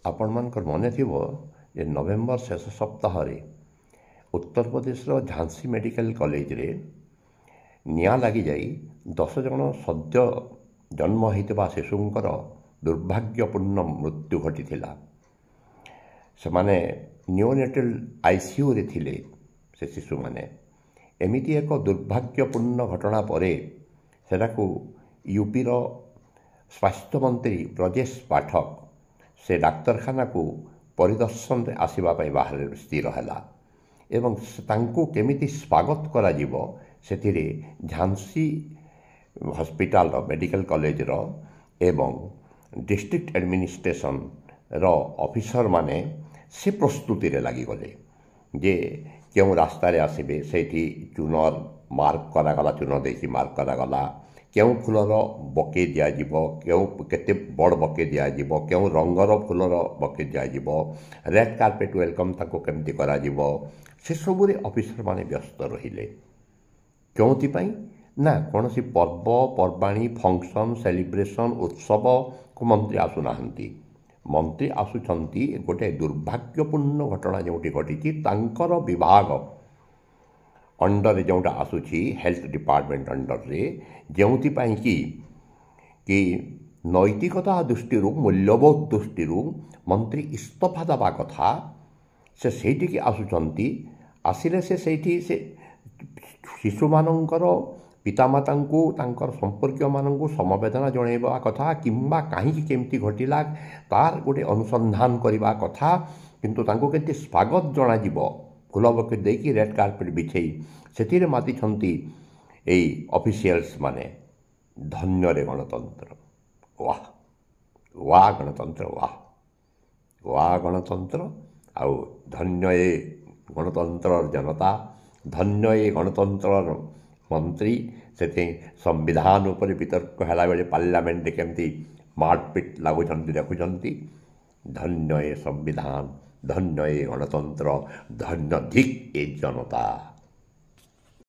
ଆପଣମାନଙ୍କର ମନେ ଥିବ ଯେ ନଭେମ୍ବର ଶେଷ ସପ୍ତାହରେ ଉତ୍ତରପ୍ରଦେଶର ଝାନ୍ସୀ ମେଡ଼ିକାଲ କଲେଜରେ ନିଆଁ ଲାଗିଯାଇ 10 ଜଣ ସଦ୍ୟ ଜନ୍ମ ହୋଇଥିବା ଶିଶୁଙ୍କର ଦୁର୍ଭାଗ୍ୟପୂର୍ଣ୍ଣ ମୃତ୍ୟୁ ଘଟିଥିଲା। ସେମାନେ ନିଓନେଟାଲ ଆଇସିୟୁରେ ଥିଲେ। ସେ ଶିଶୁମାନେ ଏମିତି ଏକ ଦୁର୍ଭାଗ୍ୟପୂର୍ଣ୍ଣ ଘଟଣା ପରେ ସେଟାକୁ ୟୁପିର ସ୍ୱାସ୍ଥ୍ୟମନ୍ତ୍ରୀ ବ୍ରଜେଶ ପାଠକ ସେ ଡାକ୍ତରଖାନାକୁ ପରିଦର୍ଶନରେ ଆସିବା ପାଇଁ ବାହାରେ ସ୍ଥିର ହେଲା ଏବଂ ତାଙ୍କୁ କେମିତି ସ୍ୱାଗତ କରାଯିବ ସେଥିରେ ଝାନ୍ସୀ ହସ୍ପିଟାଲର ମେଡ଼ିକାଲ କଲେଜର ଏବଂ ଡିଷ୍ଟ୍ରିକ୍ଟ ଆଡମିନିଷ୍ଟ୍ରେସନର ଅଫିସରମାନେ ସେ ପ୍ରସ୍ତୁତିରେ ଲାଗିଗଲେ ଯେ କେଉଁ ରାସ୍ତାରେ ଆସିବେ ସେଇଠି ଚୂନର ମାର୍କ କରାଗଲା, ଚୂନ ଦେଇକି ମାର୍କ କରାଗଲା, କେଉଁ ଫୁଲର ବକେ ଦିଆଯିବ, କେତେ ବଡ଼ ବକେ ଦିଆଯିବ, କେଉଁ ରଙ୍ଗର ଫୁଲର ବକେ ଦିଆଯିବ, ରେଡ୍ କାର୍ପେଟ୍ ୱେଲକମ୍ ତାଙ୍କୁ କେମିତି କରାଯିବ, ସେସବୁରେ ଅଫିସରମାନେ ବ୍ୟସ୍ତ ରହିଲେ। କେଉଁଥିପାଇଁ ନା କୌଣସି ପର୍ବପର୍ବାଣୀ ଫଙ୍କସନ୍ ସେଲିବ୍ରେସନ୍ ଉତ୍ସବକୁ ମନ୍ତ୍ରୀ ଆସୁନାହାନ୍ତି। ମନ୍ତ୍ରୀ ଆସୁଛନ୍ତି ଗୋଟେ ଦୁର୍ଭାଗ୍ୟପୂର୍ଣ୍ଣ ଘଟଣା ଯେଉଁଠି ଘଟିଛି ତାଙ୍କର ବିଭାଗ ଅଣ୍ଡରରେ ଯେଉଁଟା ଆସୁଛି ହେଲ୍ଥ ଡିପାର୍ଟମେଣ୍ଟ ଅଣ୍ଡରରେ, ଯେଉଁଥିପାଇଁ କି ନୈତିକତା ଦୃଷ୍ଟିରୁ ମୂଲ୍ୟବୋଧ ଦୃଷ୍ଟିରୁ ମନ୍ତ୍ରୀ ଇସ୍ତଫା ଦେବା କଥା, ସେ ସେଇଠିକି ଆସୁଛନ୍ତି। ଆସିଲେ ସେ ସେଇଠି ସେ ଶିଶୁମାନଙ୍କର ପିତାମାତାଙ୍କୁ ତାଙ୍କର ସମ୍ପର୍କୀୟମାନଙ୍କୁ ସମବେଦନା ଜଣାଇବା କଥା କିମ୍ବା କାହିଁକି କେମିତି ଘଟିଲା ତାର ଗୋଟେ ଅନୁସନ୍ଧାନ କରିବା କଥା, କିନ୍ତୁ ତାଙ୍କୁ କେମିତି ସ୍ୱାଗତ ଜଣାଯିବ ଫୁଲ ବକେ ଦେଇକି ରେଡ୍ କାର୍ପେଟ୍ ବିଛେଇ ସେଥିରେ ମାତିଛନ୍ତି ଏଇ ଅଫିସିଆଲ୍ସ ମାନେ। ଧନ୍ୟରେ ଗଣତନ୍ତ୍ର, ୱାହ ୱାହ ଗଣତନ୍ତ୍ର, ୱାହ ୱାହ ଗଣତନ୍ତ୍ର। ଆଉ ଧନ୍ୟ ଏ ଗଣତନ୍ତ୍ରର ଜନତା, ଧନ୍ୟ ଏ ଗଣତନ୍ତ୍ରର ମନ୍ତ୍ରୀ। ସେଥିପାଇଁ ସମ୍ବିଧାନ ଉପରେ ବିତର୍କ ହେଲାବେଳେ ପାର୍ଲାମେଣ୍ଟରେ କେମିତି ମାରପିଟ୍ ଲାଗୁଛନ୍ତି ଦେଖୁଛନ୍ତି। ଧନ୍ୟ ଏ ସମ୍ବିଧାନ, ଧନ୍ୟ ଏ ଗଣତନ୍ତ୍ର, ଧନ୍ୟ ଧିକ୍ ଏ ଜନତା।